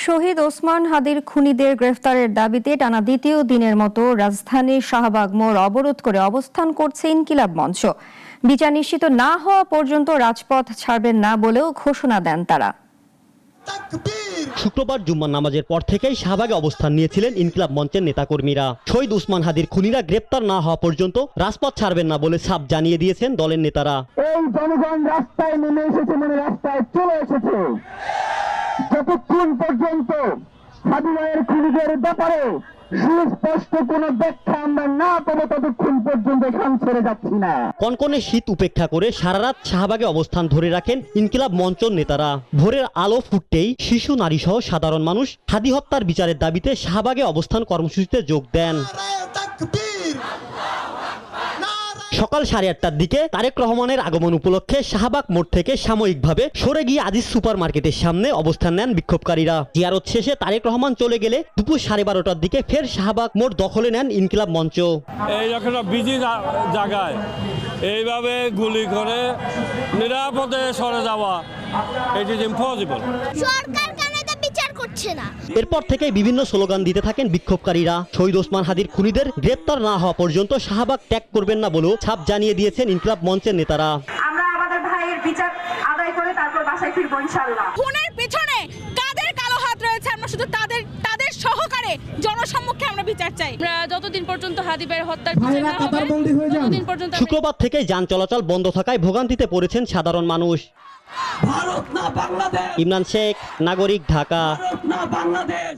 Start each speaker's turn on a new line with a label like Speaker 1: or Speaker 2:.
Speaker 1: শহীদ ওসমান হাদির খুনিদের গ্রেফতারের দাবিতে টানা দ্বিতীয় দিনের মতো রাজধানীর শাহবাগ মোড় অবরোধ করে অবস্থান করছে ইনকিলাব মঞ্চ। বিচার নিশ্চিত না হওয়া পর্যন্ত রাজপথ ছাড়বেন না বলেও ঘোষণা দেন তারা।
Speaker 2: শুক্রবার জুম্মার নামাজের পর থেকেই শাহবাগে অবস্থান নিয়েছিলেন ইনকিলাব মঞ্চের নেতাকর্মীরা। শহীদ ওসমান হাদির খুনিরা গ্রেপ্তার না হওয়া পর্যন্ত রাজপথ ছাড়বেন না বলে সাফ জানিয়ে দিয়েছেন দলের নেতারা।
Speaker 3: এই জনগণ রাস্তায় নেমে এসেছে, মানে রাস্তায় চলে এসেছে। যতক্ষণ পর্যন্ত হাদি ভাইয়ের খুনিদের ব্যাপারে সুস্পষ্ট কোনো ব্যাখ্যা আমরা না পাবো ততক্ষণ পর্যন্ত এখান ছেড়ে যাচ্ছি না।
Speaker 2: কনকনে শীত উপেক্ষা করে সারা রাত শাহবাগে অবস্থান ধরে রাখেন ইনকিলাব মঞ্চের নেতারা। ভোরের আলো ফুটতেই শিশু, নারী সহ সাধারণ মানুষ হাদি হত্যার বিচারের দাবিতে শাহবাগে অবস্থান কর্মসূচিতে যোগ দেন। সকাল 8:30টার দিকে তারেক রহমানের আগমন উপলক্ষে শাহবাগ মোড় থেকে সাময়িকভাবে সরে গিয়ে আজিজ সুপার মার্কেটের সামনে অবস্থান নেন বিক্ষোভকারীরা। জিয়ারত শেষে তারেক রহমান চলে গেলে দুপুর 12:30টার দিকে ফের শাহবাগ মোড় দখলে নেন ইনকিলাব মঞ্চ।
Speaker 4: এই একটা বিজি জায়গায় এইভাবে গুলি করে নিরাপদে সরে যাওয়া ইট ইজ ইম্পসিবল।
Speaker 5: সরকার কেন এটা বিচার করছে না?
Speaker 2: এরপর থেকে বিভিন্ন স্লোগান দিতে থাকেন বিক্ষোভকারীরা। শহীদ ওসমান হাদির খুনিদের গ্রেপ্তার না হওয়া পর্যন্ত শাহবাগ ত্যাগ করবেন না বলেও ছাপ জানিয়ে দিয়েছেন ইনকিলাব মঞ্চের নেতারা।
Speaker 6: আমরা আমাদের ভাইয়ের বিচার আদায় করে তারপর বাসায় ফিরবো ইনশাআল্লাহ।
Speaker 7: খুনের পেছনে কাদের কালো হাত রয়েছে আমরা শুধু তাদের সহকারে জনসম্মুখে আমরা বিচার চাই। আমরা যতদিন পর্যন্ত হাদি ভাইয়ের হত্যার বিচার না হবে ততদিন পর্যন্ত
Speaker 2: শুক্রবার থেকে যান চলাচল বন্ধ থাকায় ভোগান্তিতে পড়েছেন সাধারণ মানুষ।
Speaker 3: ভারত না বাংলাদেশ,
Speaker 2: ইমরান শেখ, নাগরিক, ঢাকা।
Speaker 3: ভারত না বাংলাদেশ।